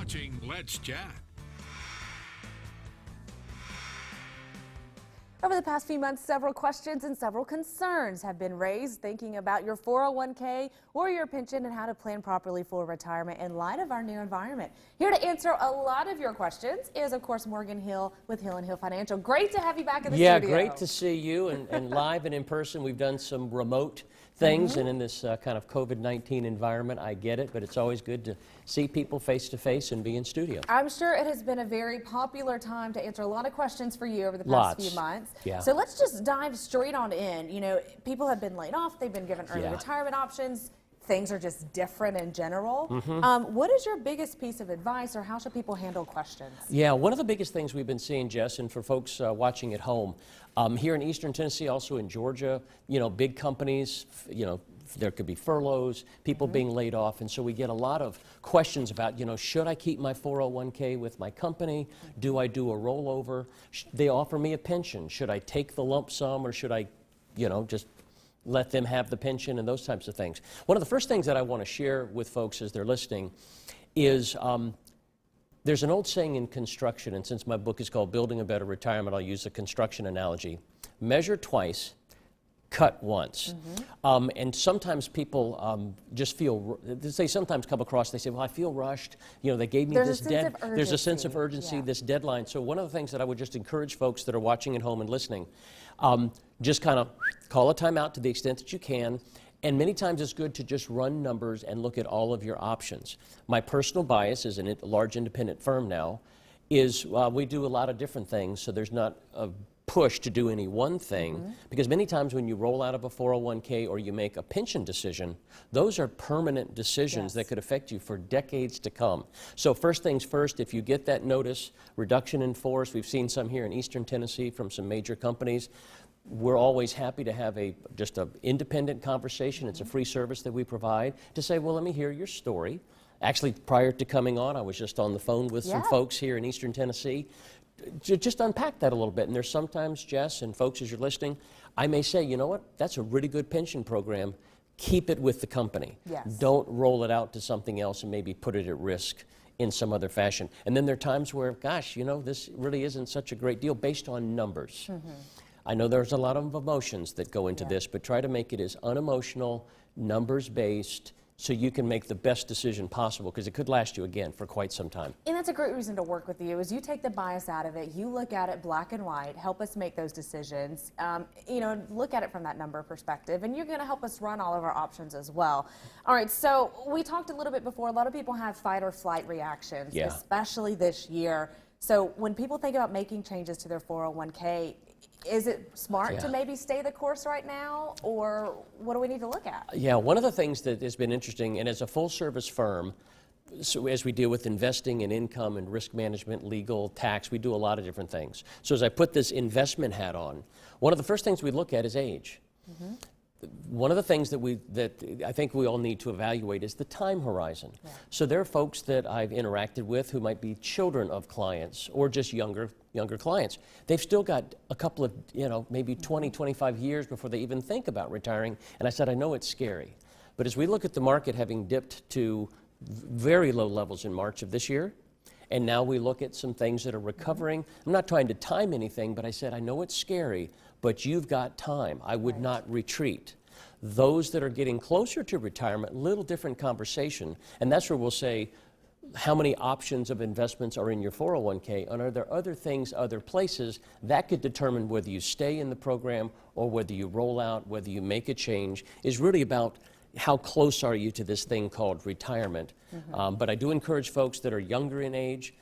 watching Let's Chat. Over the past few months, several questions and several concerns have been raised thinking about your 401k or your pension and how to plan properly for retirement in light of our new environment. Here to answer a lot of your questions is, of course, Morgan Hill with Hill & Hill Financial. Great to have you back in the studio. Yeah, great to see you and live and in person. We've done some remote things, and in this kind of COVID-19 environment, I get it, but it's always good to see people face to face and be in studio. I'm sure it has been a very popular time to answer a lot of questions for you over the past few months. Yeah. So let's just dive straight on in. You know, people have been laid off, they've been given early retirement options. Things are just different in general. What is your biggest piece of advice, or how should people handle questions? Yeah, one of the biggest things we've been seeing, Jess, and for folks watching at home, here in Eastern Tennessee, also in Georgia, you know, big companies, you know, there could be furloughs, people being laid off, and so we get a lot of questions about, you know, should I keep my 401k with my company? Do I do a rollover? They offer me a pension. Should I take the lump sum, or should I, you know, just let them have the pension and those types of things? One of the first things that I want to share with folks as they're listening is there's an old saying in construction, and since my book is called Building a Better Retirement, I'll use a construction analogy. Measure twice, cut once. And sometimes people just feel, they sometimes come across, they say, well, I feel rushed. You know, they gave me this deadline. There's a sense of urgency, this deadline. So one of the things that I would just encourage folks that are watching at home and listening, just kind of call a timeout to the extent that you can. And many times it's good to just run numbers and look at all of your options. My personal bias as a large independent firm now is we do a lot of different things, so there's not a push to do any one thing, because many times when you roll out of a 401k or you make a pension decision, those are permanent decisions that could affect you for decades to come. So first things first, if you get that notice, reduction in force, we've seen some here in Eastern Tennessee from some major companies. We're always happy to have just an independent conversation. It's a free service that we provide to say, well, let me hear your story. Actually, prior to coming on, I was just on the phone with some folks here in Eastern Tennessee. Just unpack that a little bit. And there's sometimes, Jess, and folks as you're listening, I may say, you know what, that's a really good pension program. Keep it with the company. Don't roll it out to something else and maybe put it at risk in some other fashion. And then there are times where, gosh, you know, this really isn't such a great deal based on numbers. I know there's a lot of emotions that go into this, but try to make it as unemotional, numbers-based, so you can make the best decision possible, because it could last you, again, for quite some time. And that's a great reason to work with you, is you take the bias out of it, you look at it black and white, help us make those decisions, you know, look at it from that number perspective, and you're going to help us run all of our options as well. All right, so we talked a little bit before, a lot of people have fight or flight reactions, especially this year. So when people think about making changes to their 401k, is it smart to maybe stay the course right now, or what do we need to look at? Yeah, one of the things that has been interesting, and as a full-service firm, so as we deal with investing and income and risk management, legal, tax, we do a lot of different things. So as I put this investment hat on, one of the first things we look at is age. One of the things that I think we all need to evaluate is the time horizon. So there are folks that I've interacted with who might be children of clients or just younger clients. They've still got a couple of, you know, maybe 20, 25 years before they even think about retiring. And I said, I know it's scary. But as we look at the market having dipped to very low levels in March of this year, and now we look at some things that are recovering. I'm not trying to time anything, but I said, I know it's scary, but you've got time. I would not retreat. Those that are getting closer to retirement, little different conversation, and that's where we'll say, how many options of investments are in your 401k, and are there other things, other places that could determine whether you stay in the program or whether you roll out, whether you make a change, is really about how close are you to this thing called retirement. But I do encourage folks that are younger in age.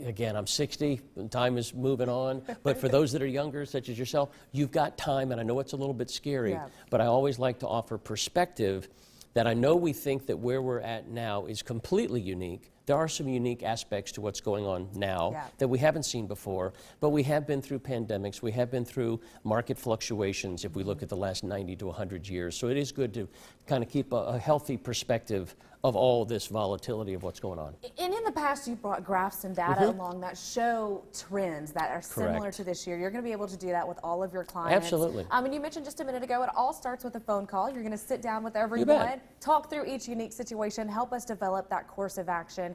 Again, I'm 60, time is moving on, but for those that are younger, such as yourself, you've got time, and I know it's a little bit scary, but I always like to offer perspective that I know we think that where we're at now is completely unique. There are some unique aspects to what's going on now that we haven't seen before, but we have been through pandemics, we have been through market fluctuations if we look at the last 90 to 100 years. So it is good to kind of keep a healthy perspective of all this volatility of what's going on. And in the past, you brought graphs and data along that show trends that are similar to this year. You're going to be able to do that with all of your clients. Absolutely. And you mentioned just a minute ago, it all starts with a phone call. You're going to sit down with everyone, talk through each unique situation, help us develop that course of action.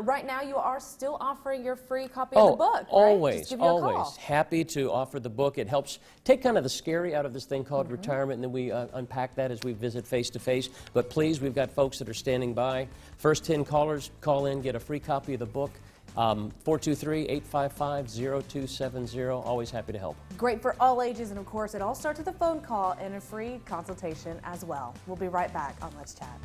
Right now, you are still offering your free copy of the book, right? Always, Just give you a call. always. Happy to offer the book. It helps take kind of the scary out of this thing called retirement, and then we unpack that as we visit face-to-face. But please, we've got folks that are standing by. First 10 callers call in, get a free copy of the book. 423-855-0270. Always happy to help. Great for all ages, and of course, it all starts with a phone call and a free consultation as well. We'll be right back on Let's Chat.